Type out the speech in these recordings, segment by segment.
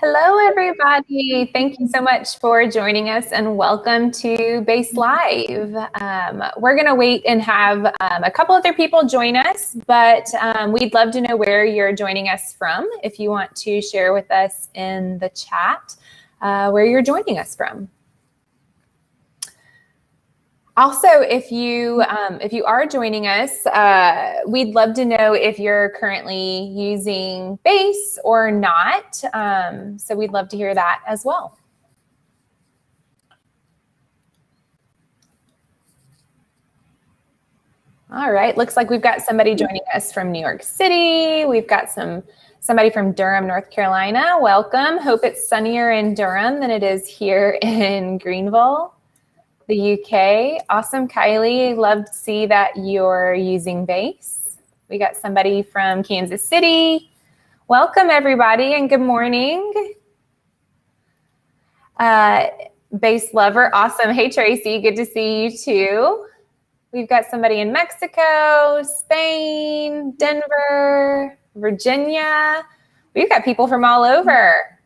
Hello, everybody. Thank you so much for joining us and welcome to Base Live. We're going to wait and have a couple other people join us, but we'd love to know where you're joining us from. If you want to share with us in the chat where you're joining us from. Also, if you are joining us, we'd love to know if you're currently using Base or not. So we'd love to hear that as well. All right, looks like we've got somebody joining us from New York City. We've got somebody from Durham, North Carolina. Welcome. Hope it's sunnier in Durham than it is here in Greenville, the UK. Awesome, Kylie. Love to see that you're using Base. We got somebody from Kansas City. Welcome, everybody, and good morning. Base lover, awesome. Hey, Tracy, good to see you too. We've got somebody in Mexico, Spain, Denver, Virginia. We've got people from all over.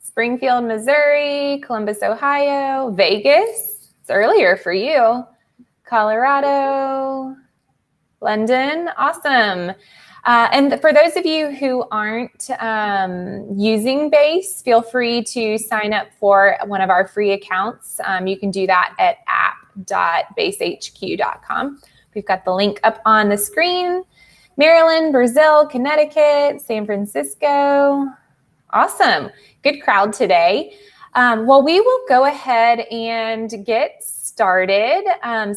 Springfield, Missouri, Columbus, Ohio, Vegas. It's earlier for you. Colorado, London, awesome. And for those of you who aren't using Base, feel free to sign up for one of our free accounts. You can do that at app.basehq.com. We've got the link up on the screen. Maryland, Brazil, Connecticut, San Francisco. Awesome. Good crowd today. Well, we will go ahead and get started.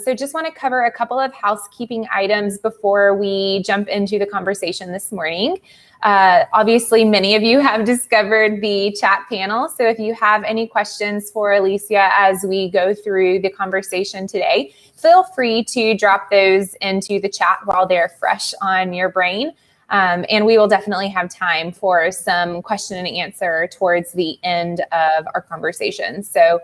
So just want to cover a couple of housekeeping items before we jump into the conversation this morning. Obviously, many of you have discovered the chat panel. So if you have any questions for Alicia as we go through the conversation today, feel free to drop those into the chat while they're fresh on your brain. And we will definitely have time for some question and answer towards the end of our conversation. So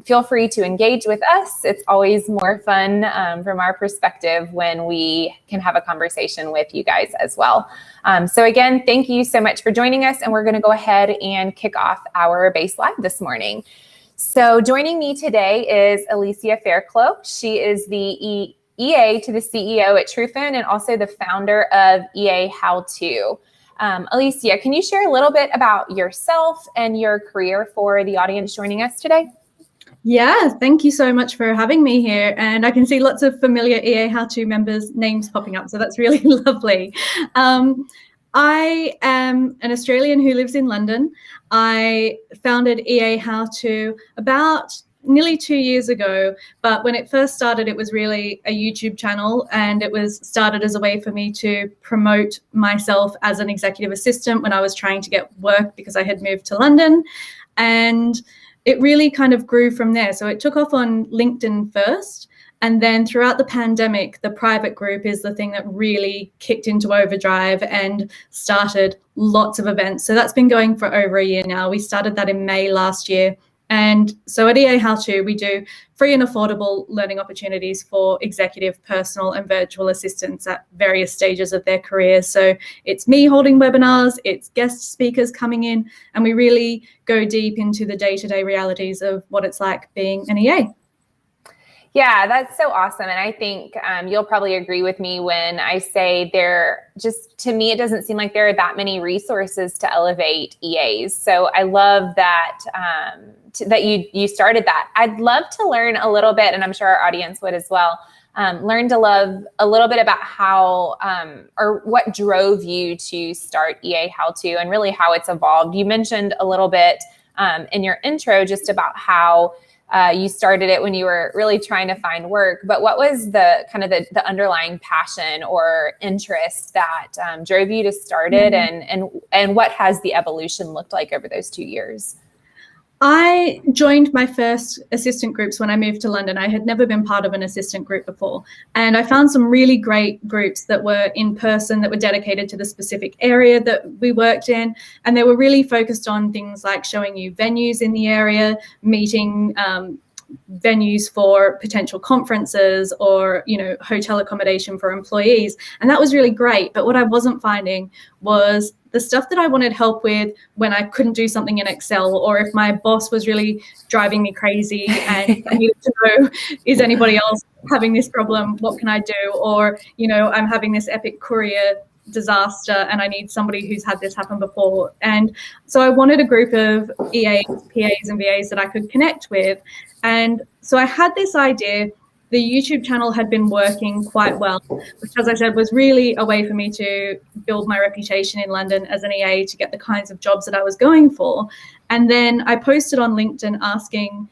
feel free to engage with us. It's always more fun from our perspective when we can have a conversation with you guys as well. So again, thank you so much for joining us. And we're going to go ahead and kick off our Base Live this morning. So joining me today is Alicia Fairclough. She is the EA to the CEO at Trufan and also the founder of EA How To. Alicia, can you share a little bit about yourself and your career for the audience joining us today? Yeah, thank you so much for having me here. And I can see lots of familiar EA How To members' names popping up, so that's really lovely. I am an Australian who lives in London. I founded EA How To about nearly 2 years ago, but when it first started, it was really a YouTube channel, and it was started as a way for me to promote myself as an executive assistant when I was trying to get work because I had moved to London, and it really kind of grew from there. So it took off on LinkedIn first, and then throughout the pandemic, the private group is the thing that really kicked into overdrive and started lots of events. So that's been going for over a year now. We started that in May last year. And so at EA How To, we do free and affordable learning opportunities for executive, personal, and virtual assistants at various stages of their careers. So it's me holding webinars, it's guest speakers coming in, and we really go deep into the day-to-day realities of what it's like being an EA. Yeah, that's so awesome. And I think you'll probably agree with me when I say to me, it doesn't seem like there are that many resources to elevate EAs. So I love that that you started that. I'd love to learn a little bit, and I'm sure our audience would as well, learn to love a little bit about how or what drove you to start EA How To and really how it's evolved. You mentioned a little bit in your intro just about how you started it when you were really trying to find work, but what was the kind of the underlying passion or interest that drove you to start it, and what has the evolution looked like over those 2 years? I joined my first assistant groups when I moved to London. I had never been part of an assistant group before. And I found some really great groups that were in person, that were dedicated to the specific area that we worked in. And they were really focused on things like showing you venues in the area, meeting venues for potential conferences, or, you know, hotel accommodation for employees. And that was really great. But what I wasn't finding was the stuff that I wanted help with when I couldn't do something in Excel, or if my boss was really driving me crazy and I needed to know, is anybody else having this problem? What can I do? Or, I'm having this epic courier disaster and I need somebody who's had this happen before. And so I wanted a group of EAs, PAs and VAs that I could connect with. And so I had this idea. The YouTube channel had been working quite well, which, as I said, was really a way for me to build my reputation in London as an EA, to get the kinds of jobs that I was going for. And then I posted on LinkedIn asking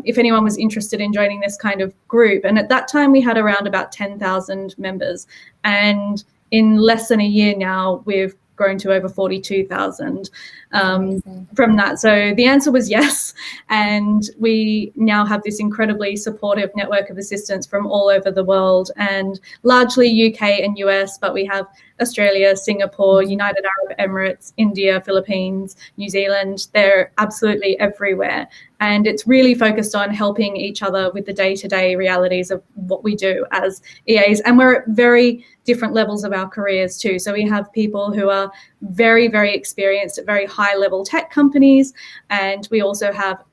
if anyone was interested in joining this kind of group. And at that time, we had around about 10,000 members. And in less than a year now, we've grown to over 42,000 from that. So the answer was yes. And we now have this incredibly supportive network of assistants from all over the world, and largely UK and US, but we have Australia, Singapore, United Arab Emirates, India, Philippines, New Zealand. They're absolutely everywhere. And it's really focused on helping each other with the day-to-day realities of what we do as EAs. And we're at very different levels of our careers too. So we have people who are very, very experienced at very high-level tech companies. And we also have,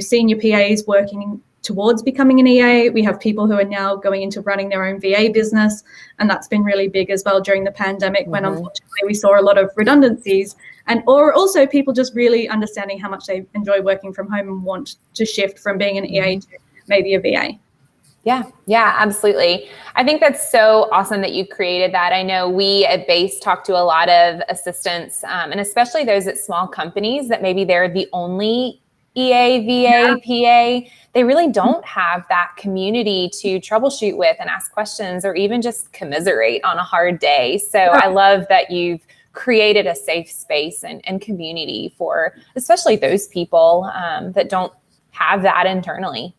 senior PAs working towards becoming an EA. We have people who are now going into running their own VA business. And that's been really big as well during the pandemic, when unfortunately we saw a lot of redundancies. Or also people just really understanding how much they enjoy working from home and want to shift from being an EA to maybe a VA. Yeah, absolutely. I think that's so awesome that you created that. I know we at Base talk to a lot of assistants, and especially those at small companies that maybe they're the only EA, VA, PA. They really don't have that community to troubleshoot with and ask questions, or even just commiserate on a hard day. So I love that you've created a safe space and community for especially those people that don't have that internally.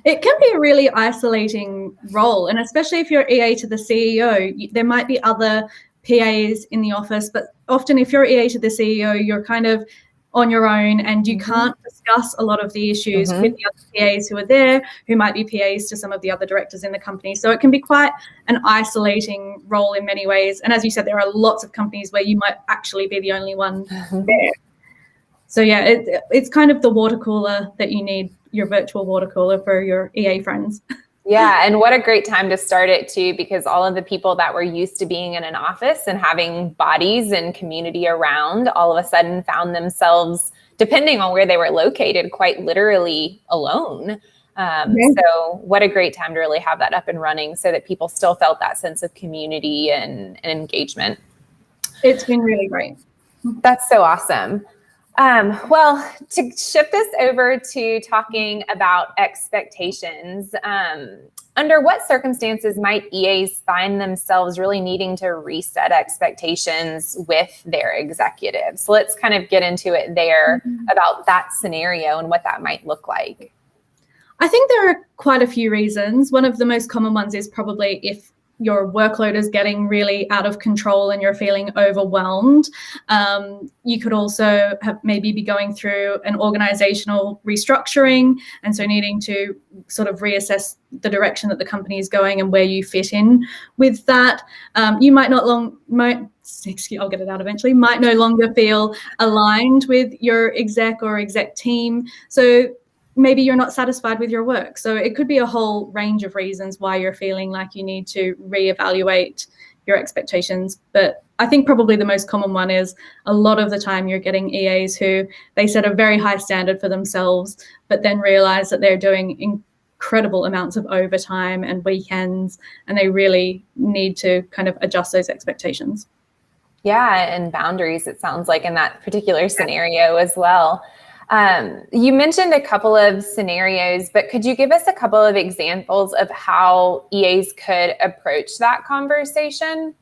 It can be a really isolating role. And especially if you're EA to the CEO, there might be other PAs in the office, but often if you're EA to the CEO, you're kind of on your own and you can't discuss a lot of the issues with the other PAs who are there, who might be PAs to some of the other directors in the company. So it can be quite an isolating role in many ways. And as you said, there are lots of companies where you might actually be the only one there. So yeah, it's kind of the water cooler that you need, your virtual water cooler for your EA friends. Yeah, and what a great time to start it too, because all of the people that were used to being in an office and having bodies and community around all of a sudden found themselves, depending on where they were located, quite literally alone. So what a great time to really have that up and running so that people still felt that sense of community and engagement. It's been really great. That's so awesome. Well, to shift this over to talking about expectations, under what circumstances might EAs find themselves really needing to reset expectations with their executives? So let's kind of get into it there about that scenario and what that might look like. I think there are quite a few reasons. One of the most common ones is probably if your workload is getting really out of control and you're feeling overwhelmed. You could also maybe be going through an organizational restructuring, and so needing to sort of reassess the direction that the company is going and where you fit in with that. You might not I'll get it out eventually, might no longer feel aligned with your exec or exec team. So maybe you're not satisfied with your work. So it could be a whole range of reasons why you're feeling like you need to reevaluate your expectations. But I think probably the most common one is a lot of the time you're getting EAs who they set a very high standard for themselves, but then realize that they're doing incredible amounts of overtime and weekends, and they really need to kind of adjust those expectations. Yeah, and boundaries, it sounds like, in that particular scenario as well. You mentioned a couple of scenarios, but could you give us a couple of examples of how EAs could approach that conversation?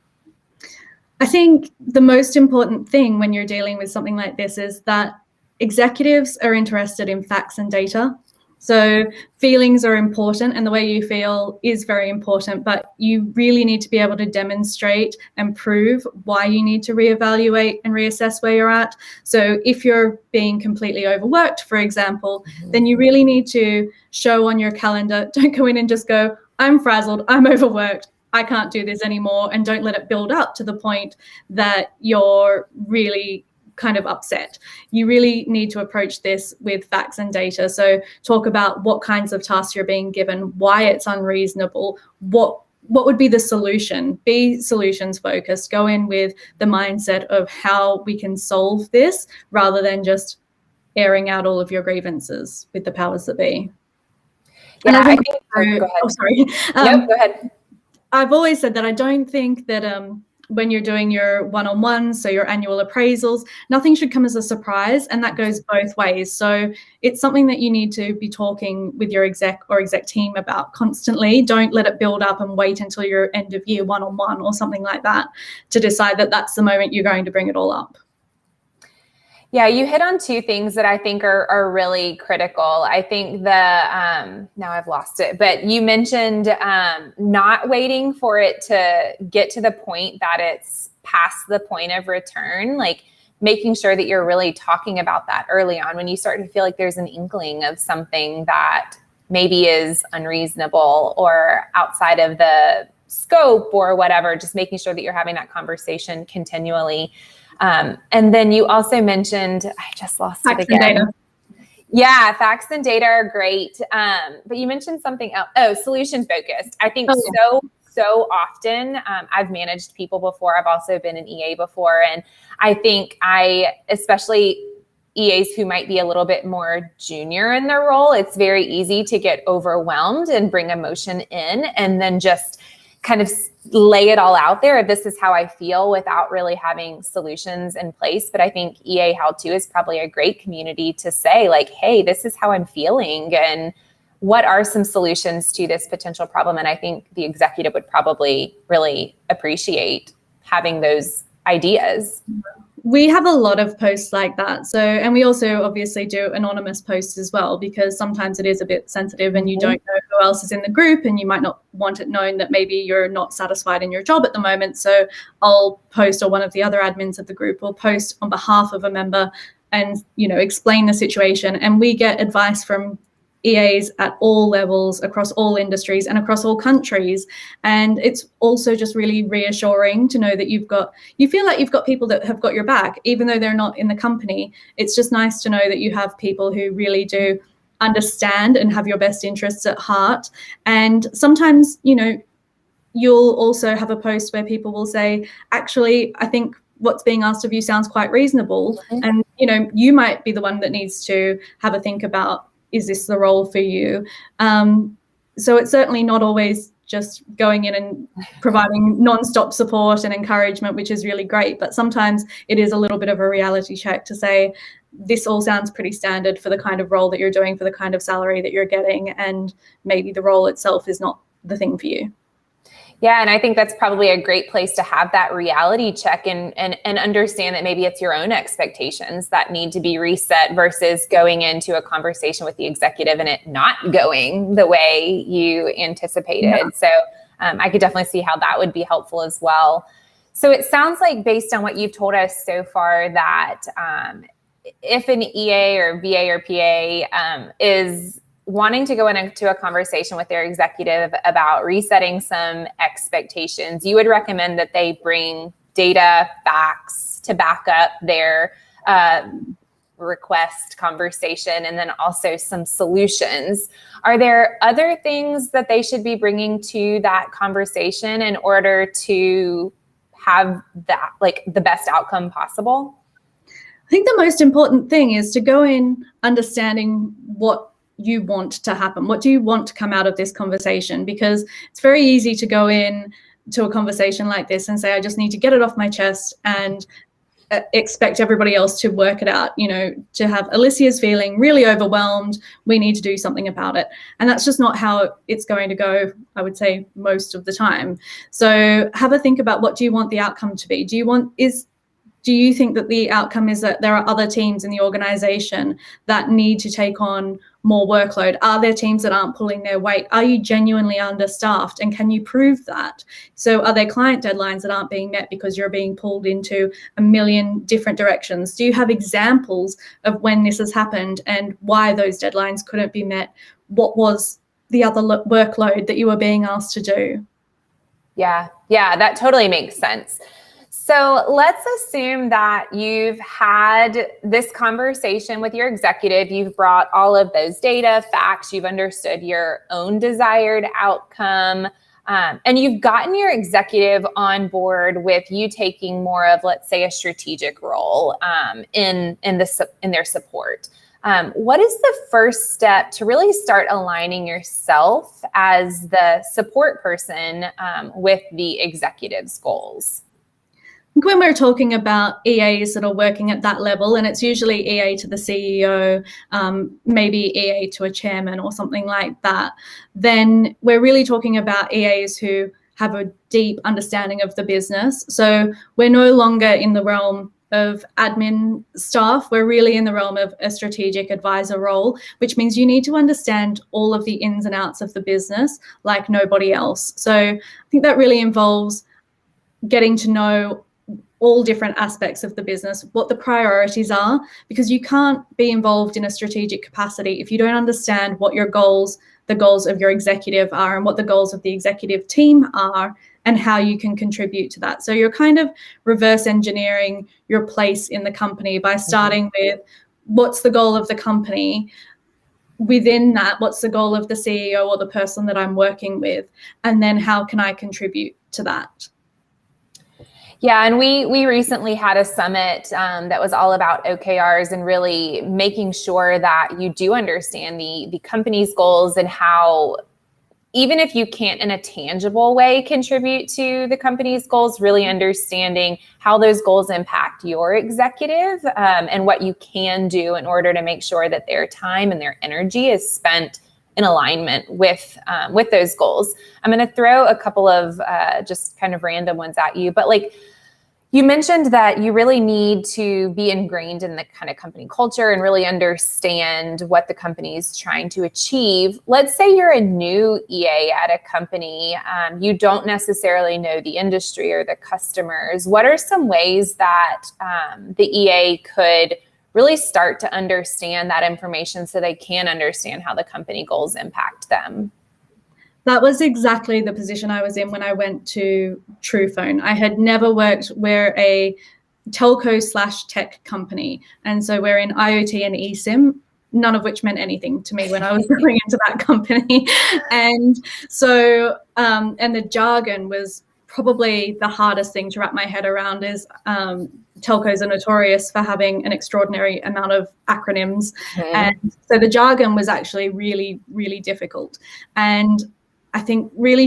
I think the most important thing when you're dealing with something like this is that executives are interested in facts and data. So feelings are important, and the way you feel is very important, but you really need to be able to demonstrate and prove why you need to reevaluate and reassess where you're at. So if you're being completely overworked, for example, then you really need to show on your calendar. Don't go in and just go, I'm frazzled, I'm overworked, I can't do this anymore, and don't let it build up to the point that you're really kind of upset. You really need to approach this with facts and data. So talk about what kinds of tasks you're being given, why it's unreasonable, what would be the solution. Be solutions focused. Go in with the mindset of how we can solve this, rather than just airing out all of your grievances with the powers that be. Yeah, and I think. Go ahead. Oh, sorry. Nope, go ahead. I've always said that I don't think that when you're doing your one-on-ones, so your annual appraisals, nothing should come as a surprise, and that goes both ways. So it's something that you need to be talking with your exec or exec team about constantly. Don't let it build up and wait until your end of year one-on-one or something like that to decide that that's the moment you're going to bring it all up. Yeah, you hit on two things that I think are really critical. I think now I've lost it, but you mentioned not waiting for it to get to the point that it's past the point of return, like making sure that you're really talking about that early on when you start to feel like there's an inkling of something that maybe is unreasonable or outside of the scope or whatever, just making sure that you're having that conversation continually. And then you also mentioned, I just lost it again. Yeah, facts and data are great. But you mentioned something else. Oh, solution focused. I think so often I've managed people before. I've also been an EA before. And I think especially EAs who might be a little bit more junior in their role, it's very easy to get overwhelmed and bring emotion in and then just kind of lay it all out there. This is how I feel, without really having solutions in place. But I think EA How To is probably a great community to say, like, hey, this is how I'm feeling, and what are some solutions to this potential problem? And I think the executive would probably really appreciate having those ideas. We have a lot of posts like that. So, and we also obviously do anonymous posts as well, because sometimes it is a bit sensitive and you don't know who else is in the group, and you might not want it known that maybe you're not satisfied in your job at the moment. So I'll post, or one of the other admins of the group will post on behalf of a member and, explain the situation. And we get advice from EAs at all levels, across all industries and across all countries. And it's also just really reassuring to know that you feel like you've got people that have got your back, even though they're not in the company. It's just nice to know that you have people who really do understand and have your best interests at heart. And sometimes, you'll also have a post where people will say, actually, I think what's being asked of you sounds quite reasonable. And, you might be the one that needs to have a think about, is this the role for you? So it's certainly not always just going in and providing nonstop support and encouragement, which is really great. But sometimes it is a little bit of a reality check to say, this all sounds pretty standard for the kind of role that you're doing, for the kind of salary that you're getting, and maybe the role itself is not the thing for you. Yeah, and I think that's probably a great place to have that reality check and understand that maybe it's your own expectations that need to be reset versus going into a conversation with the executive and it not going the way you anticipated. Yeah. So I could definitely see how that would be helpful as well. So it sounds like, based on what you've told us so far, that if an EA or VA or PA is wanting to go into a conversation with their executive about resetting some expectations, you would recommend that they bring data, facts to back up their request conversation, and then also some solutions. Are there other things that they should be bringing to that conversation in order to have that, like, the best outcome possible? I think the most important thing is to go in understanding what you want to happen. What do you want to come out of this conversation? Because it's very easy to go in to a conversation like this and say, I just need to get it off my chest, and expect everybody else to work it out, to have Alicia's feeling really overwhelmed. We need to do something about it. And that's just not how it's going to go, I would say, most of the time. So have a think about, what do you want the outcome to be? Do you think that the outcome is that there are other teams in the organization that need to take on more workload? Are there teams that aren't pulling their weight? Are you genuinely understaffed? And can you prove that? So are there client deadlines that aren't being met because you're being pulled into a million different directions? Do you have examples of when this has happened and why those deadlines couldn't be met? What was the other workload that you were being asked to do? Yeah, that totally makes sense. So let's assume that you've had this conversation with your executive, you've brought all of those data, facts, you've understood your own desired outcome, and you've gotten your executive on board with you taking more of, let's say, a strategic role in their support. What is the first step to really start aligning yourself as the support person with the executive's goals? When we're talking about EAs that are working at that level, and it's usually EA to the CEO, maybe EA to a chairman or something like that, then we're really talking about EAs who have a deep understanding of the business. So we're no longer in the realm of admin staff. We're really in the realm of a strategic advisor role, which means you need to understand all of the ins and outs of the business like nobody else. So I think that really involves getting to know all different aspects of the business, what the priorities are, because you can't be involved in a strategic capacity if you don't understand what your goals, the goals of your executive are, and what the goals of the executive team are, and how you can contribute to that. So you're kind of reverse engineering your place in the company by starting with what's the goal of the company. Within that, what's the goal of the CEO or the person that I'm working with? And then how can I contribute to that? Yeah, and we recently had a summit that was all about OKRs and really making sure that you do understand the company's goals and how, even if you can't in a tangible way contribute to the company's goals, really understanding how those goals impact your executive and what you can do in order to make sure that their time and their energy is spent in alignment with those goals. I'm going to throw a couple of just kind of random ones at you, but like, you mentioned that you really need to be ingrained in the kind of company culture and really understand what the company is trying to achieve. Let's say you're a new EA at a company. You don't necessarily know the industry or the customers. What are some ways that the EA could really start to understand that information so they can understand how the company goals impact them? That was exactly the position I was in when I went to Truephone. I had never worked, we're a telco/tech company. And so we're in IoT and eSIM, none of which meant anything to me when I was going into that company. And so, and the jargon was probably the hardest thing to wrap my head around. Is telcos are notorious for having an extraordinary amount of acronyms. And so the jargon was actually really, really difficult. And I think really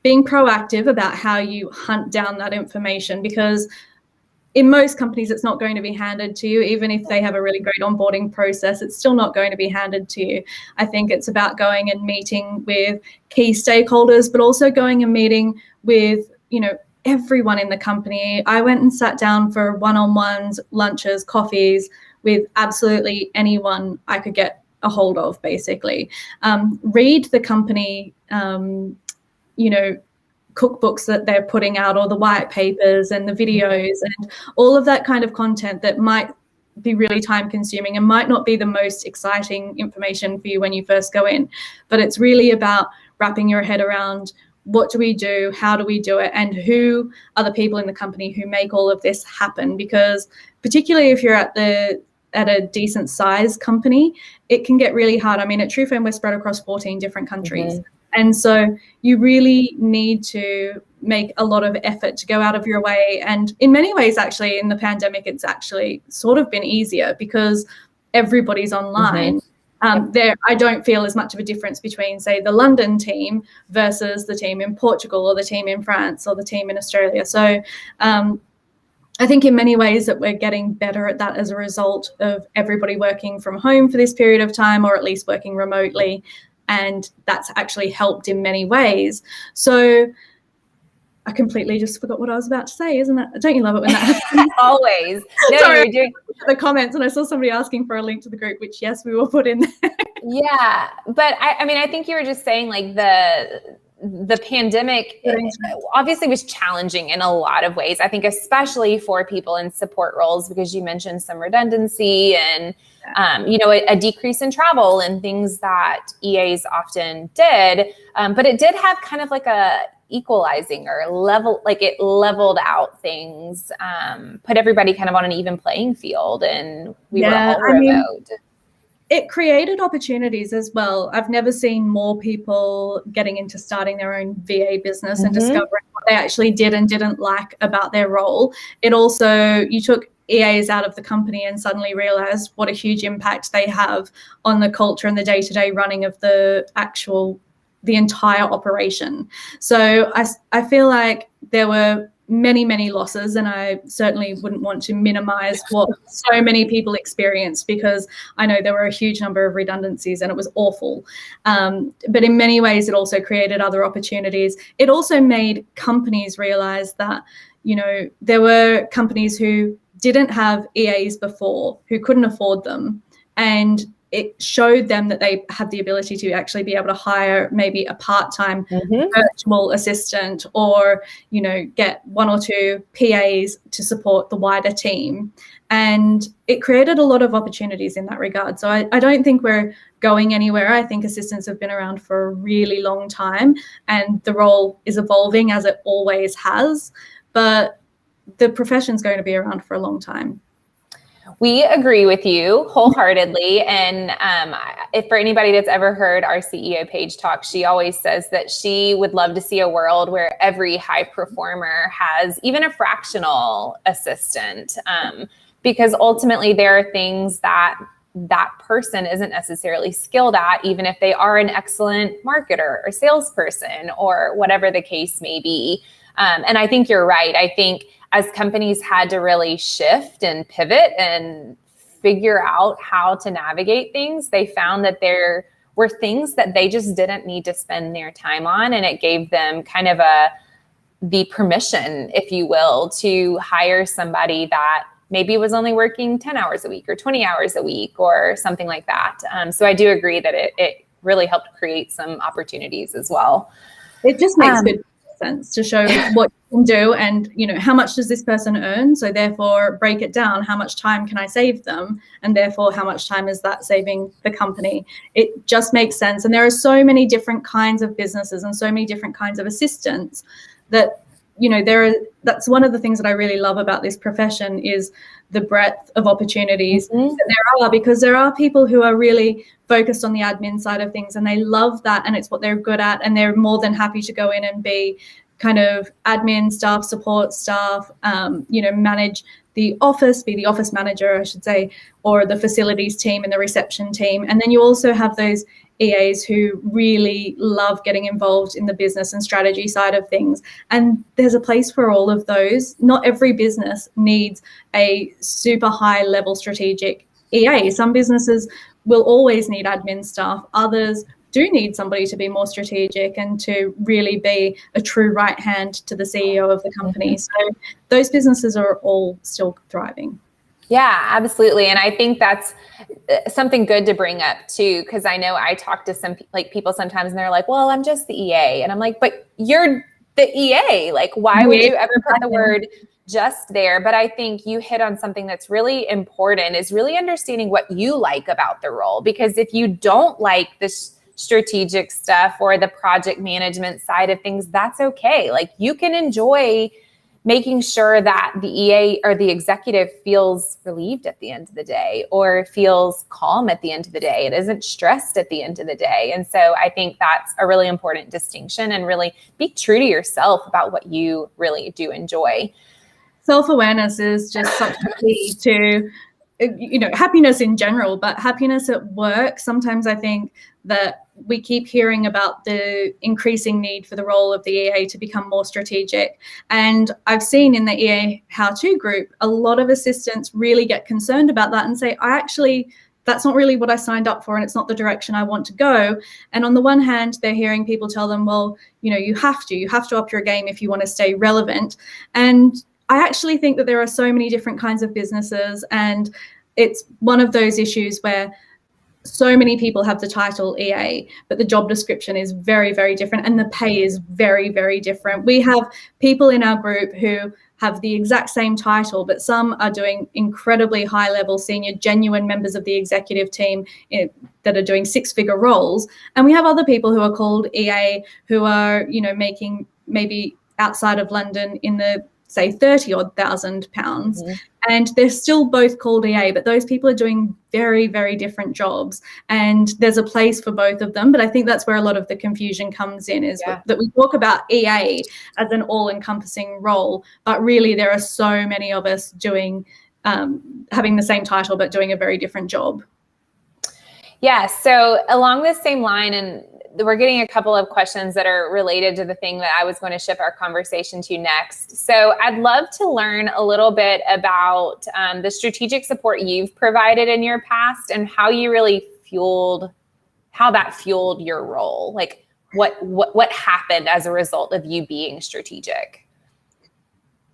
being proactive about how you hunt down that information, because in most companies, it's not going to be handed to you. Even if they have a really great onboarding process, it's still not going to be handed to you. I think it's about going and meeting with key stakeholders, but also going and meeting with, everyone in the company. I went and sat down for one-on-ones, lunches, coffees with absolutely anyone I could get a hold of, basically. Read the company, cookbooks that they're putting out, or the white papers and the videos and all of that kind of content that might be really time consuming and might not be the most exciting information for you when you first go in. But it's really about wrapping your head around, what do we do? How do we do it? And who are the people in the company who make all of this happen? Because particularly if you're at a decent size company, it can get really hard. I mean, at Truephone, we're spread across 14 different countries. And so you really need to make a lot of effort to go out of your way. And in many ways, actually, in the pandemic, it's actually sort of been easier because everybody's online. I don't feel as much of a difference between, say, the London team versus the team in Portugal or the team in France or the team in Australia. So I think in many ways that we're getting better at that as a result of everybody working from home for this period of time, or at least working remotely. And that's actually helped in many ways. So I completely just forgot what I was about to say, isn't it? Don't you love it when that happens? Always. No, Sorry, you're doing the comments, and I saw somebody asking for a link to the group, which, yes, we will put in there. Yeah. But I think you were just saying, like, the pandemic obviously was challenging in a lot of ways. I think especially for people in support roles, because you mentioned some redundancy and, a decrease in travel and things that EAs often did. But it did have kind of like equalizing or it leveled out things, put everybody kind of on an even playing field, and we were all remote. It created opportunities as well. I've never seen more people getting into starting their own VA business and discovering what they actually did and didn't like about their role. It also, you took EAs out of the company and suddenly realized what a huge impact they have on the culture and the day-to-day running of the entire operation. So I feel like there were many losses, and I certainly wouldn't want to minimize what so many people experienced, because I know there were a huge number of redundancies and it was awful. But in many ways, it also created other opportunities. It also made companies realize that, there were companies who didn't have EAs before, who couldn't afford them, and it showed them that they had the ability to actually be able to hire maybe a part-time virtual assistant, or, get 1 or 2 PAs to support the wider team. And it created a lot of opportunities in that regard. So I don't think we're going anywhere. I think assistants have been around for a really long time, and the role is evolving as it always has. But the profession's going to be around for a long time. We agree with you wholeheartedly. And if for anybody that's ever heard our CEO Paige talk, she always says that she would love to see a world where every high performer has even a fractional assistant, because ultimately there are things that person isn't necessarily skilled at, even if they are an excellent marketer or salesperson or whatever the case may be. And I think you're right. I think as companies had to really shift and pivot and figure out how to navigate things, they found that there were things that they just didn't need to spend their time on. And it gave them kind of the permission, if you will, to hire somebody that maybe was only working 10 hours a week or 20 hours a week or something like that. So I do agree that it really helped create some opportunities as well. It just makes good sense to show what you can do, and how much does this person earn, so therefore break it down, how much time can I save them, and therefore how much time is that saving the company. It just makes sense. And there are so many different kinds of businesses and so many different kinds of assistants that that's one of the things that I really love about this profession, is the breadth of opportunities that there are, because there are people who are really focused on the admin side of things and they love that and it's what they're good at, and they're more than happy to go in and be kind of admin staff, support staff, manage the office, be the office manager, I should say, or the facilities team and the reception team. And then you also have those EAs who really love getting involved in the business and strategy side of things. And there's a place for all of those. Not every business needs a super high level strategic EA. Some businesses will always need admin staff. Others do need somebody to be more strategic and to really be a true right hand to the CEO of the company. So those businesses are all still thriving. Yeah, absolutely. And I think that's something good to bring up too, because I know I talk to some people sometimes and they're like, well, I'm just the EA. And I'm like, but you're the EA. Like, why would you ever put the word just there? But I think you hit on something that's really important, is really understanding what you like about the role. Because if you don't like this strategic stuff or the project management side of things, that's okay. Like, you can enjoy making sure that the EA or the executive feels relieved at the end of the day, or feels calm at the end of the day. It isn't stressed at the end of the day. And so I think that's a really important distinction, and really be true to yourself about what you really do enjoy. Self-awareness is just such a key to, happiness in general, but happiness at work. Sometimes I think that we keep hearing about the increasing need for the role of the EA to become more strategic. And I've seen in the EA how-to group, a lot of assistants really get concerned about that and say, that's not really what I signed up for, and it's not the direction I want to go. And on the one hand, they're hearing people tell them, well, you have to up your game if you want to stay relevant. And I actually think that there are so many different kinds of businesses, and it's one of those issues where so many people have the title EA, but the job description is very, very different, and the pay is very, very different. We have people in our group who have the exact same title, but some are doing incredibly high-level, senior, genuine members of the executive team that are doing six-figure roles. And we have other people who are called EA who are, making maybe outside of London in the, say, 30-odd thousand pounds. Mm-hmm. And they're still both called EA, but those people are doing very, very different jobs. And there's a place for both of them. But I think that's where a lot of the confusion comes in, is that we talk about EA as an all-encompassing role, but really there are so many of us doing, having the same title, but doing a very different job. Yeah, so along this same line, and we're getting a couple of questions that are related to the thing that I was going to shift our conversation to next. So I'd love to learn a little bit about the strategic support you've provided in your past and how you really how that fueled your role. Like what happened as a result of you being strategic?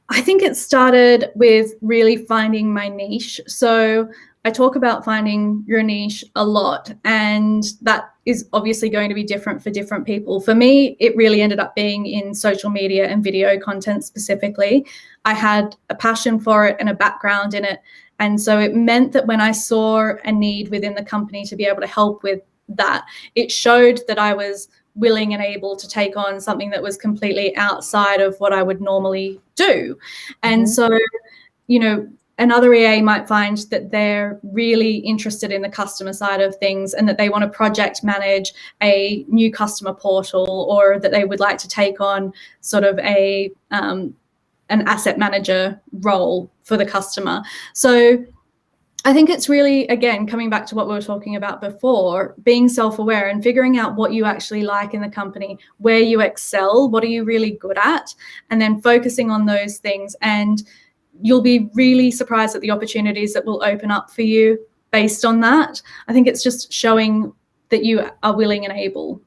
I think it started with really finding my niche. So I talk about finding your niche a lot, and that is obviously going to be different for different people. For me, it really ended up being in social media and video content specifically. I had a passion for it and a background in it. And so it meant that when I saw a need within the company to be able to help with that, it showed that I was willing and able to take on something that was completely outside of what I would normally do. And so, you know, another EA might find that they're really interested in the customer side of things and that they want to project manage a new customer portal, or that they would like to take on sort of an asset manager role for the customer. So I think it's really, again, coming back to what we were talking about before, being self-aware and figuring out what you actually like in the company, where you excel, what are you really good at, and then focusing on those things. And you'll be really surprised at the opportunities that will open up for you based on that. I think it's just showing that you are willing and able.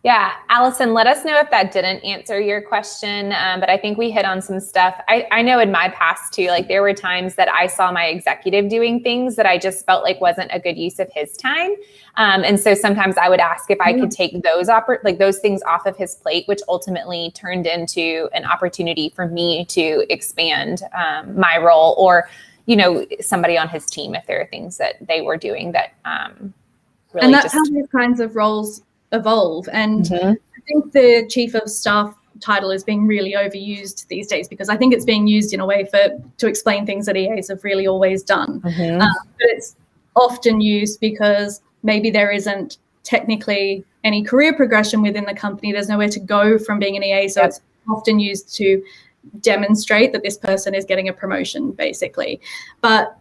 Yeah, Allison, let us know if that didn't answer your question, but I think we hit on some stuff. I know in my past too, like there were times that I saw my executive doing things that I just felt like wasn't a good use of his time. And so sometimes I would ask if I could take those things off of his plate, which ultimately turned into an opportunity for me to expand my role, or, you know, somebody on his team if there are things that they were doing that really. And that's how these kinds of roles evolve. And I think the chief of staff title is being really overused these days, because I think it's being used in a way to explain things that EAs have really always done. But it's often used because maybe there isn't technically any career progression within the company. There's nowhere to go from being an EA. So it's often used to demonstrate that this person is getting a promotion, basically. But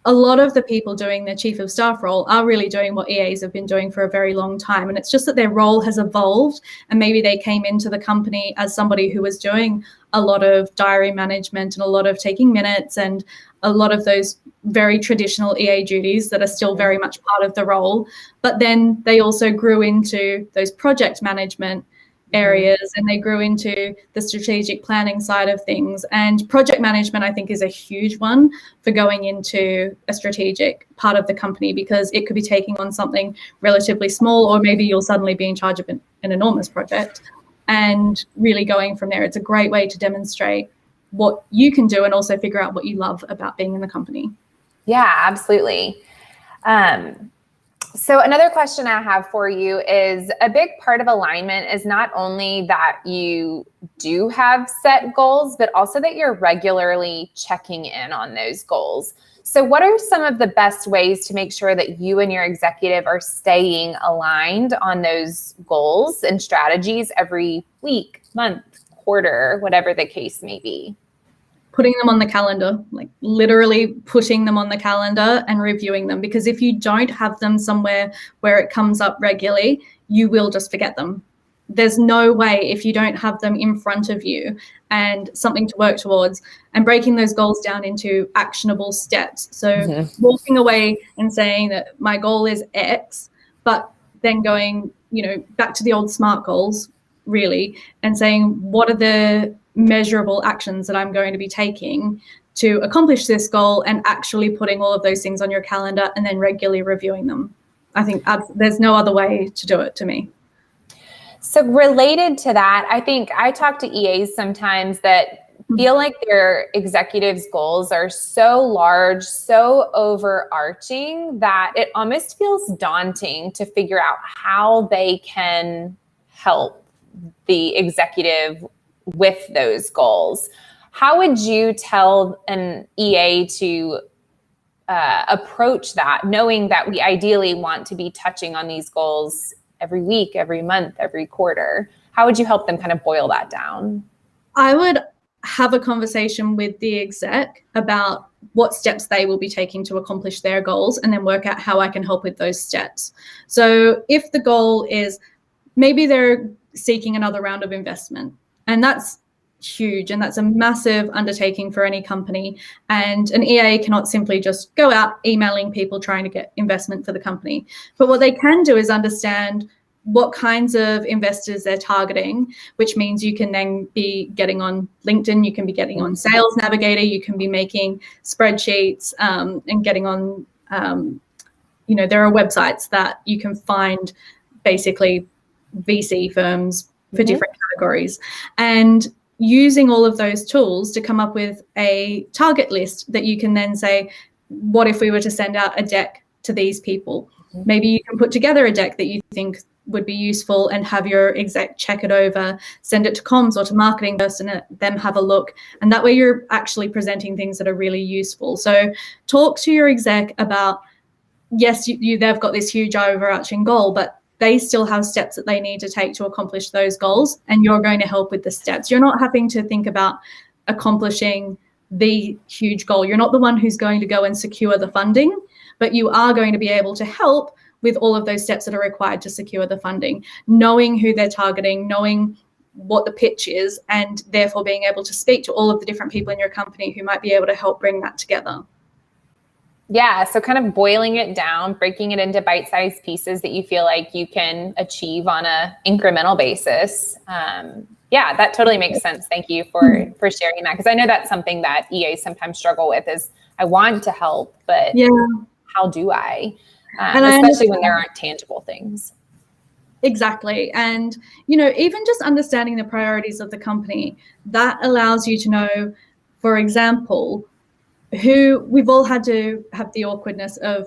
a lot of the people doing the chief of staff role are really doing what EAs have been doing for a very long time. And it's just that their role has evolved, and maybe they came into the company as somebody who was doing a lot of diary management and a lot of taking minutes and a lot of those very traditional EA duties that are still very much part of the role. But then they also grew into those project management areas, and they grew into the strategic planning side of things. And project management, I think, is a huge one for going into a strategic part of the company, because it could be taking on something relatively small, or maybe you'll suddenly be in charge of an enormous project, and really going from there. It's a great way to demonstrate what you can do and also figure out what you love about being in the company. Yeah, absolutely. So another question I have for you is, a big part of alignment is not only that you do have set goals, but also that you're regularly checking in on those goals. So what are some of the best ways to make sure that you and your executive are staying aligned on those goals and strategies every week, month, quarter, whatever the case may be? Putting them on the calendar, like literally putting them on the calendar and reviewing them. Because if you don't have them somewhere where it comes up regularly, you will just forget them. There's no way, if you don't have them in front of you and something to work towards, and breaking those goals down into actionable steps. So walking away and saying that my goal is X, but then going, back to the old SMART goals, really, and saying, what are the measurable actions that I'm going to be taking to accomplish this goal, and actually putting all of those things on your calendar and then regularly reviewing them. I think there's no other way to do it, to me. So related to that, I think I talk to EAs sometimes that feel like their executives' goals are so large, so overarching, that it almost feels daunting to figure out how they can help the executive with those goals. How would you tell an EA to approach that, knowing that we ideally want to be touching on these goals every week, every month, every quarter? How would you help them kind of boil that down? I would have a conversation with the exec about what steps they will be taking to accomplish their goals, and then work out how I can help with those steps. So if the goal is maybe they're seeking another round of investment, and that's huge, and that's a massive undertaking for any company, and an EA cannot simply just go out emailing people trying to get investment for the company. But what they can do is understand what kinds of investors they're targeting, which means you can then be getting on LinkedIn, you can be getting on Sales Navigator, you can be making spreadsheets, and getting on, there are websites that you can find basically VC firms for different categories, and using all of those tools to come up with a target list that you can then say, what if we were to send out a deck to these people? Maybe you can put together a deck that you think would be useful and have your exec check it over, send it to comms or to marketing person, and them have a look. And that way you're actually presenting things that are really useful. So talk to your exec about, yes, they've got this huge overarching goal, but they still have steps that they need to take to accomplish those goals, and you're going to help with the steps. You're not having to think about accomplishing the huge goal. You're not the one who's going to go and secure the funding, but you are going to be able to help with all of those steps that are required to secure the funding, knowing who they're targeting, knowing what the pitch is, and therefore being able to speak to all of the different people in your company who might be able to help bring that together. Yeah, so kind of boiling it down, breaking it into bite-sized pieces that you feel like you can achieve on a incremental basis. Yeah, that totally makes sense. Thank you for sharing that, because I know that's something that EAs sometimes struggle with is, I want to help, but how do I? Especially when there aren't tangible things. Exactly. And, even just understanding the priorities of the company, that allows you to know, for example, we've all had to have the awkwardness of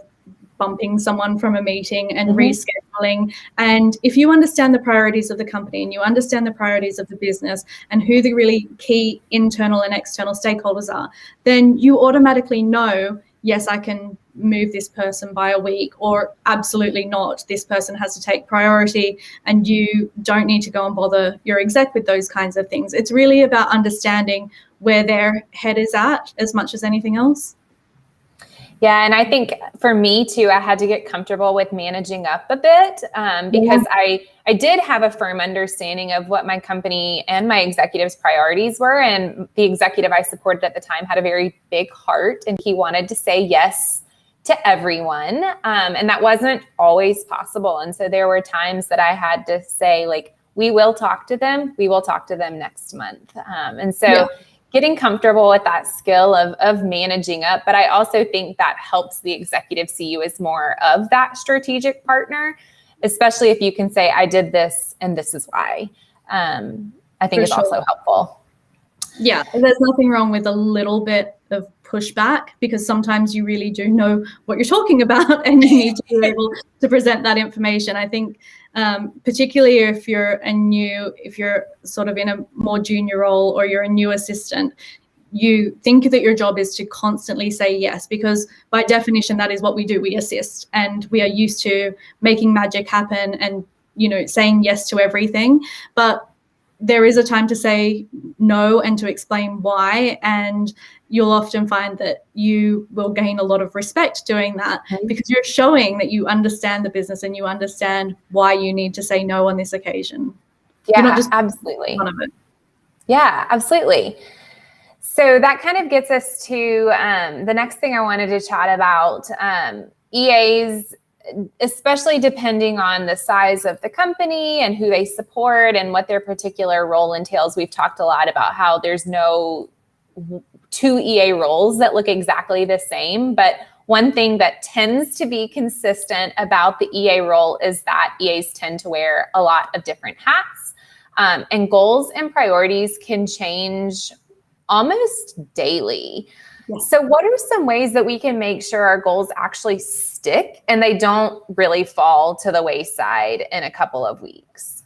bumping someone from a meeting and rescheduling. And if you understand the priorities of the company and you understand the priorities of the business and who the really key internal and external stakeholders are, then you automatically know, yes, I can move this person by a week, or absolutely not. This person has to take priority, and you don't need to go and bother your exec with those kinds of things. It's really about understanding where their head is at as much as anything else. Yeah, and I think for me too, I had to get comfortable with managing up a bit because I did have a firm understanding of what my company and my executives' priorities were. And the executive I supported at the time had a very big heart, and he wanted to say yes to everyone. And that wasn't always possible. And so there were times that I had to say, like, we will talk to them. We will talk to them next month. And so getting comfortable with that skill of managing up. But I also think that helps the executive see you as more of that strategic partner, especially if you can say, I did this and this is why. I think it's also helpful. Yeah, there's nothing wrong with a little bit of pushback, because sometimes you really do know what you're talking about and you need to be able to present that information. I think particularly if you're sort of in a more junior role, or you're a new assistant, you think that your job is to constantly say yes, because by definition, that is what we do. We assist, and we are used to making magic happen and, saying yes to everything. But there is a time to say no and to explain why. And you'll often find that you will gain a lot of respect doing that, because you're showing that you understand the business and you understand why you need to say no on this occasion. Yeah, absolutely. Yeah, absolutely. So that kind of gets us to the next thing I wanted to chat about. EAs, especially depending on the size of the company and who they support and what their particular role entails. We've talked a lot about how there's no two EA roles that look exactly the same, but one thing that tends to be consistent about the EA role is that EAs tend to wear a lot of different hats, and goals and priorities can change almost daily. So what are some ways that we can make sure our goals actually stick and they don't really fall to the wayside in a couple of weeks?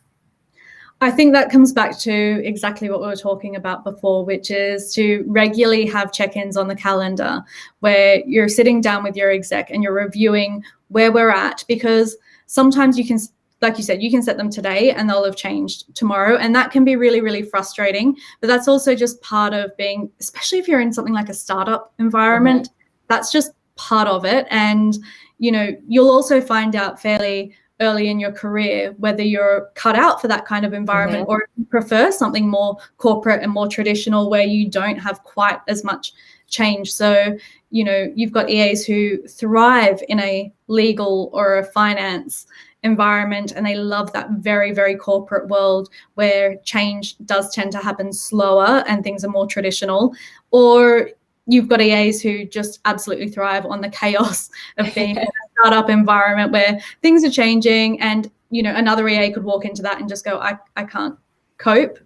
I think that comes back to exactly what we were talking about before, which is to regularly have check-ins on the calendar where you're sitting down with your exec and you're reviewing where we're at, because sometimes you can, like you said, you can set them today and they'll have changed tomorrow. And that can be really, really frustrating. But that's also just part of being, especially if you're in something like a startup environment, that's just part of it. And, you know, you'll also find out fairly early in your career whether you're cut out for that kind of environment or you prefer something more corporate and more traditional where you don't have quite as much change. So, you know, you've got EAs who thrive in a legal or a finance environment and they love that very, very corporate world where change does tend to happen slower and things are more traditional. Or you've got EAs who just absolutely thrive on the chaos of being in a startup environment where things are changing, and, you know, another EA could walk into that and just go, I can't cope.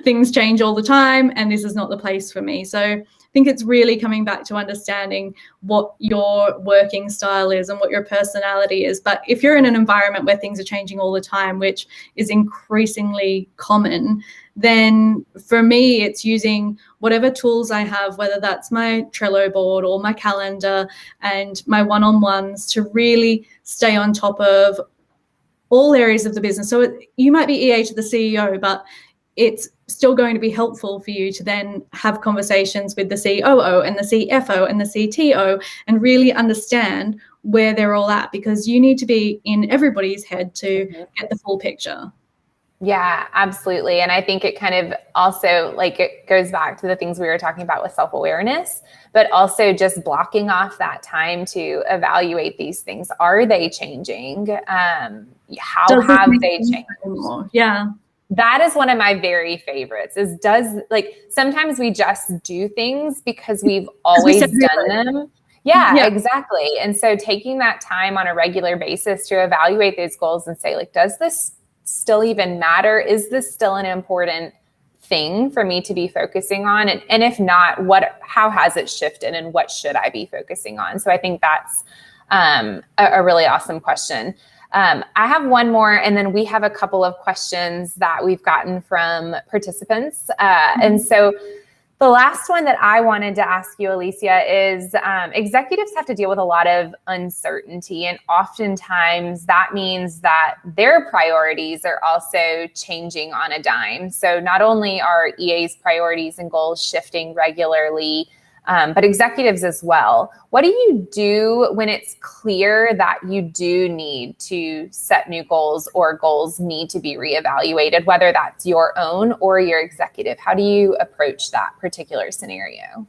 Things change all the time and this is not the place for me. So I think it's really coming back to understanding what your working style is and what your personality is. But if you're in an environment where things are changing all the time, which is increasingly common, then for me, it's using whatever tools I have, whether that's my Trello board or my calendar and my one-on-ones, to really stay on top of all areas of the business. So you might be EA to the CEO, but it's still going to be helpful for you to then have conversations with the COO and the CFO and the CTO and really understand where they're all at, because you need to be in everybody's head to get the full picture. Yeah, absolutely. And I think it kind of also, like, it goes back to the things we were talking about with self-awareness, but also just blocking off that time to evaluate these things. Are they changing? How have they changed? Yeah. That is one of my very favorites, is sometimes we just do things because we've always done them. Yeah, exactly. And so taking that time on a regular basis to evaluate those goals and say, like, does this still even matter? Is this still an important thing for me to be focusing on? And if not, how has it shifted and what should I be focusing on? So I think that's a really awesome question. I have one more, and then we have a couple of questions that we've gotten from participants. And so the last one that I wanted to ask you, Alicia, is executives have to deal with a lot of uncertainty. And oftentimes that means that their priorities are also changing on a dime. So not only are EA's priorities and goals shifting regularly, but executives as well. What do you do when it's clear that you do need to set new goals or goals need to be reevaluated, whether that's your own or your executive? How do you approach that particular scenario?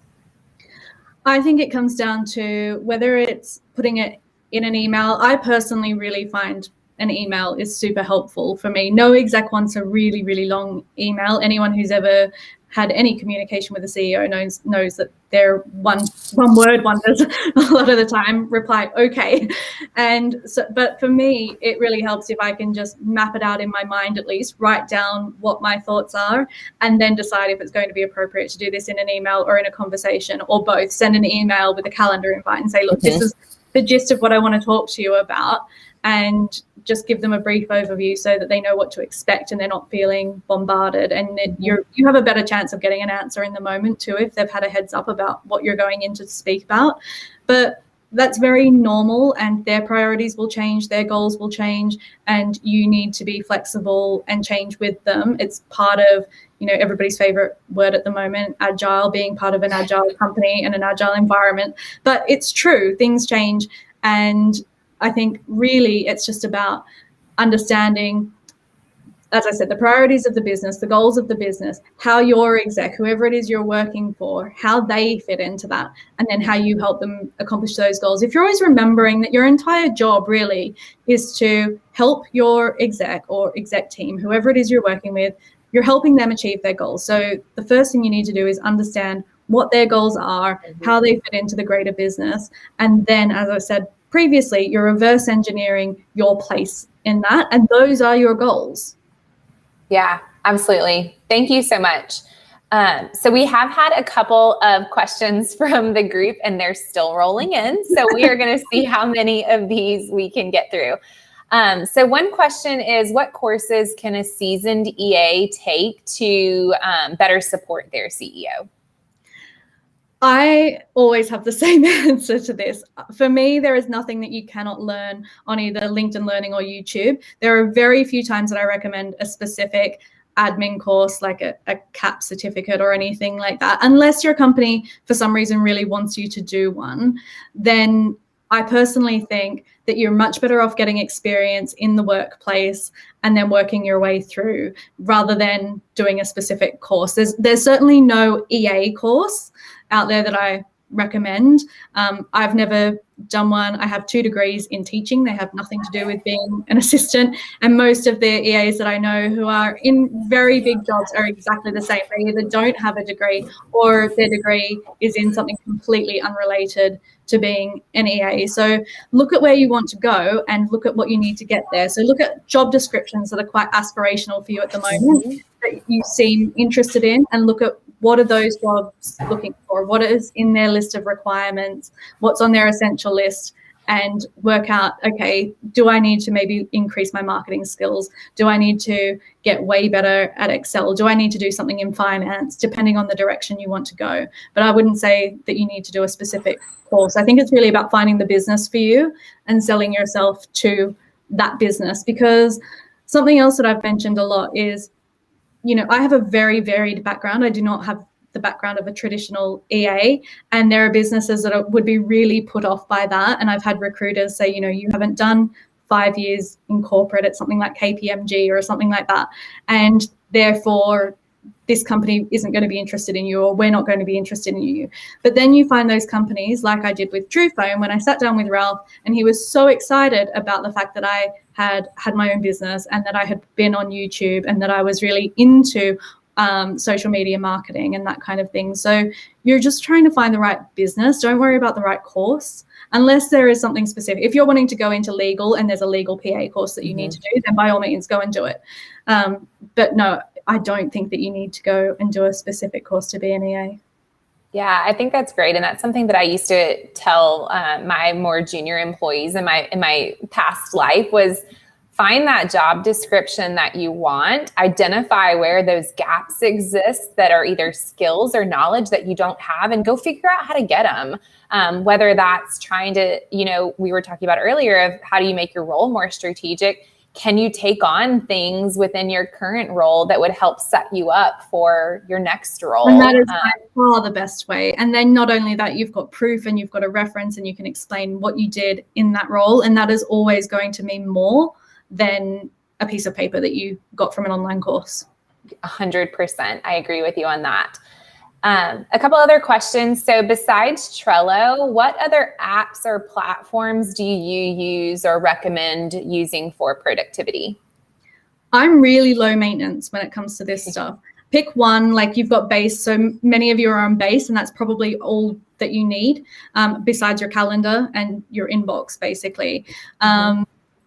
I think it comes down to whether it's putting it in an email. I personally really find an email is super helpful for me. No exec wants a really, really long email. Anyone who's ever had any communication with the CEO knows that they're one word wonders a lot of the time, reply okay. And so, but for me, it really helps if I can just map it out in my mind, at least write down what my thoughts are, and then decide if it's going to be appropriate to do this in an email or in a conversation, or both. Send an email with a calendar invite and say, look, this is the gist of what I want to talk to you about, and just give them a brief overview so that they know what to expect and they're not feeling bombarded. And you have a better chance of getting an answer in the moment too if they've had a heads up about what you're going in to speak about. But that's very normal, and their priorities will change, their goals will change, and you need to be flexible and change with them. It's part of, everybody's favorite word at the moment, agile, being part of an agile company and an agile environment. But it's true, things change, and I think really it's just about understanding, as I said, the priorities of the business, the goals of the business, how your exec, whoever it is you're working for, how they fit into that, and then how you help them accomplish those goals. If you're always remembering that your entire job really is to help your exec or exec team, whoever it is you're working with, you're helping them achieve their goals. So the first thing you need to do is understand what their goals are, how they fit into the greater business, and then, as I said previously, you're reverse engineering your place in that, and those are your goals. Yeah, absolutely. Thank you so much. So we have had a couple of questions from the group, and they're still rolling in. So we are going to see how many of these we can get through. So one question is, what courses can a seasoned EA take to better support their CEO? I always have the same answer to this. For me, there is nothing that you cannot learn on either LinkedIn Learning or YouTube. There are very few times that I recommend a specific admin course, like a CAP certificate or anything like that. Unless your company, for some reason, really wants you to do one, then I personally think that you're much better off getting experience in the workplace and then working your way through rather than doing a specific course. There's certainly no EA course out there that I recommend. I've never done one. I have 2 degrees in teaching. They have nothing to do with being an assistant. And most of the EAs that I know who are in very big jobs are exactly the same. They either don't have a degree or their degree is in something completely unrelated to being an EA. So look at where you want to go and look at what you need to get there. So look at job descriptions that are quite aspirational for you at the moment that you seem interested in, and look at what are those jobs looking for, what is in their list of requirements, what's on their essential list, and work out, okay, do I need to maybe increase my marketing skills? Do I need to get way better at Excel? Do I need to do something in finance, depending on the direction you want to go? But I wouldn't say that you need to do a specific course. I think it's really about finding the business for you and selling yourself to that business, because something else that I've mentioned a lot is, you know, I have a very varied background. I do not have the background of a traditional EA, and there are businesses that would be really put off by that. And I've had recruiters say, you know, you haven't done 5 years in corporate at something like KPMG or something like that, and therefore this company isn't going to be interested in you, or we're not going to be interested in you. But then you find those companies, like I did with TruePhone, when I sat down with Ralph and he was so excited about the fact that I had my own business and that I had been on YouTube and that I was really into social media marketing and that kind of thing. So you're just trying to find the right business. Don't worry about the right course unless there is something specific. If you're wanting to go into legal and there's a legal PA course that you need to do, then by all means go and do it. But no, I don't think that you need to go and do a specific course to be an EA. Yeah, I think that's great. And that's something that I used to tell my more junior employees in my past life was, find that job description that you want, identify where those gaps exist that are either skills or knowledge that you don't have, and go figure out how to get them. Whether that's trying to, you know, we were talking about earlier of how do you make your role more strategic? Can you take on things within your current role that would help set you up for your next role? And that is by far the best way. And then not only that, you've got proof and you've got a reference and you can explain what you did in that role. And that is always going to mean more than a piece of paper that you got from an online course. 100%. I agree with you on that. A couple other questions. So besides Trello, what other apps or platforms do you use or recommend using for productivity? I'm really low maintenance when it comes to this stuff. Pick one, like you've got Base. So many of you are on Base, and that's probably all that you need besides your calendar and your inbox, basically.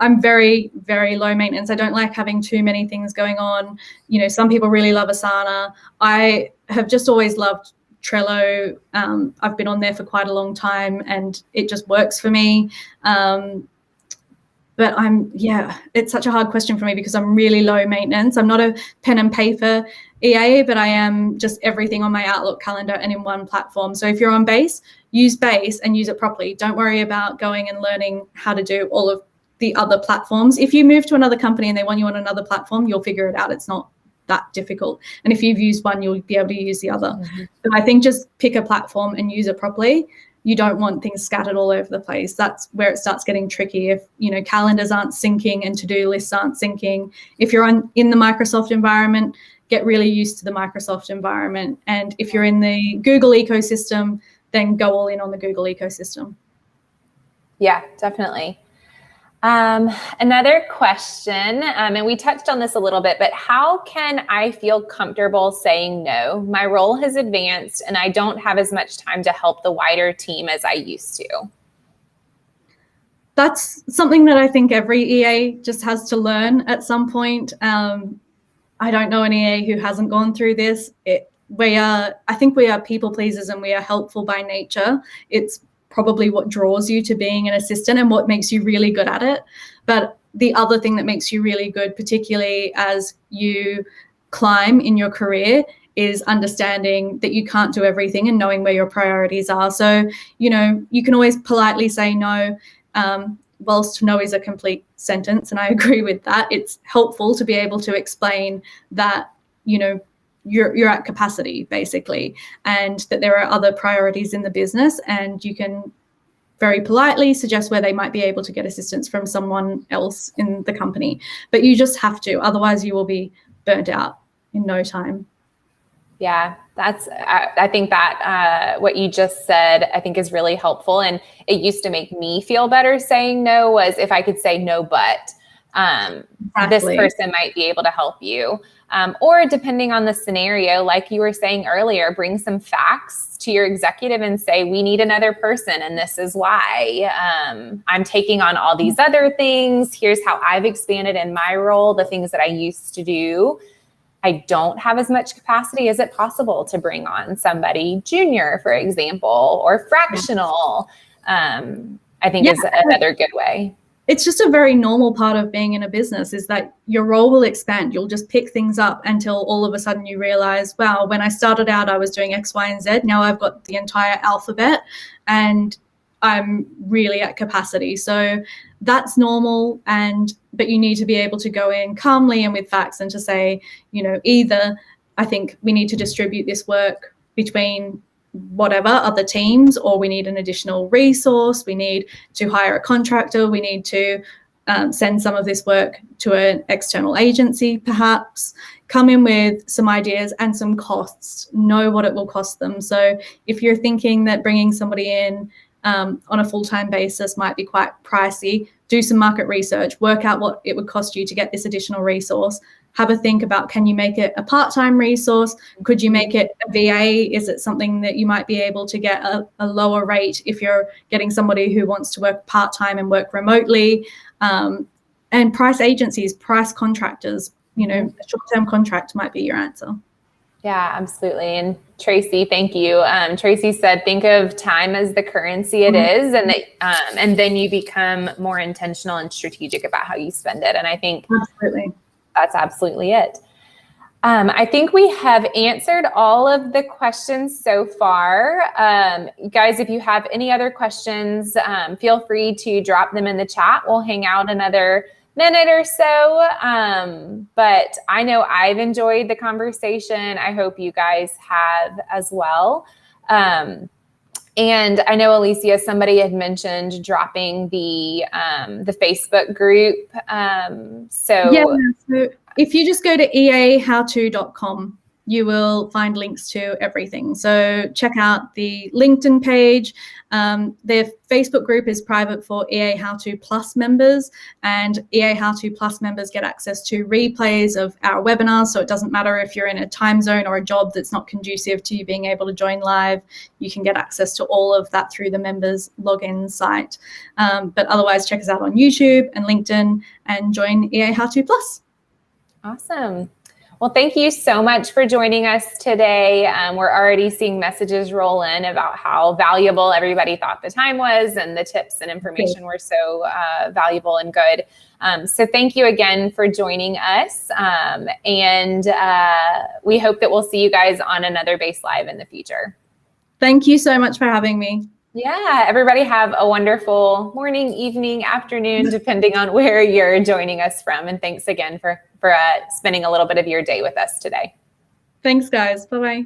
I'm very, very low maintenance. I don't like having too many things going on. You know, some people really love Asana. I have just always loved Trello. I've been on there for quite a long time and it just works for me. But it's such a hard question for me because I'm really low maintenance. I'm not a pen and paper EA, but I am just everything on my Outlook calendar and in one platform. So if you're on Base, use Base and use it properly. Don't worry about going and learning how to do all of the other platforms. If you move to another company and they want you on another platform, you'll figure it out. It's not that difficult. And if you've used one, you'll be able to use the other. But I think just pick a platform and use it properly. You don't want things scattered all over the place. That's where it starts getting tricky. If, you know, calendars aren't syncing and to-do lists aren't syncing. If you're in the Microsoft environment, get really used to the Microsoft environment. And if you're in the Google ecosystem, then go all in on the Google ecosystem. Yeah, definitely. Another question, and we touched on this a little bit, but how can I feel comfortable saying no? My role has advanced and I don't have as much time to help the wider team as I used to. That's something that I think every EA just has to learn at some point. I don't know an EA who hasn't gone through this. I think we are people pleasers and we are helpful by nature. It's probably what draws you to being an assistant and what makes you really good at it. But the other thing that makes you really good, particularly as you climb in your career, is understanding that you can't do everything and knowing where your priorities are. So, you know, you can always politely say no, whilst no is a complete sentence, and I agree with that. It's helpful to be able to explain that, you know, you're at capacity basically, and that there are other priorities in the business, and you can very politely suggest where they might be able to get assistance from someone else in the company. But you just have to, otherwise you will be burnt out in no time. Yeah, I think that what you just said, I think is really helpful. And it used to make me feel better saying no, was if I could say no, but this person might be able to help you. Or depending on the scenario, like you were saying earlier, bring some facts to your executive and say, we need another person, and this is why. I'm taking on all these other things. Here's how I've expanded in my role, the things that I used to do. I don't have as much capacity. Is it possible to bring on somebody junior, for example, or fractional? I think is another good way. It's just a very normal part of being in a business, is that your role will expand. You'll just pick things up until all of a sudden you realize, wow, when I started out, I was doing X, Y, and Z. Now I've got the entire alphabet and I'm really at capacity. So that's normal. But you need to be able to go in calmly and with facts and to say, you know, either I think we need to distribute this work between whatever other teams, or we need an additional resource, we need to hire a contractor, we need to send some of this work to an external agency, perhaps. Come in with some ideas and some costs, know what it will cost them. So if you're thinking that bringing somebody in on a full-time basis might be quite pricey, do some market research, work out what it would cost you to get this additional resource. Have a think about, can you make it a part-time resource? Could you make it a VA? Is it something that you might be able to get a lower rate if you're getting somebody who wants to work part-time and work remotely? And price agencies, price contractors, you know, a short-term contract might be your answer. Yeah, absolutely. And Tracy, thank you. Tracy said, think of time as the currency it is, and that, and then you become more intentional and strategic about how you spend it. And I think that's absolutely it. I think we have answered all of the questions so far. Guys, if you have any other questions, feel free to drop them in the chat. We'll hang out another minute or so. But I know I've enjoyed the conversation. I hope you guys have as well. And I know, Alicia, somebody had mentioned dropping the Facebook group. So if you just go to eahowto.com, you will find links to everything. So check out the LinkedIn page. Their Facebook group is private for EA How To Plus members, and EA How To Plus members get access to replays of our webinars. So it doesn't matter if you're in a time zone or a job that's not conducive to you being able to join live, you can get access to all of that through the members login site. But otherwise, check us out on YouTube and LinkedIn and join EA How To Plus. Awesome. Well, thank you so much for joining us today. We're already seeing messages roll in about how valuable everybody thought the time was, and the tips and information were so valuable and good. So thank you again for joining us. And we hope that we'll see you guys on another Base Live in the future. Thank you so much for having me. Yeah, everybody have a wonderful morning, evening, afternoon, depending on where you're joining us from. And thanks again for spending a little bit of your day with us today. Thanks, guys. Bye-bye.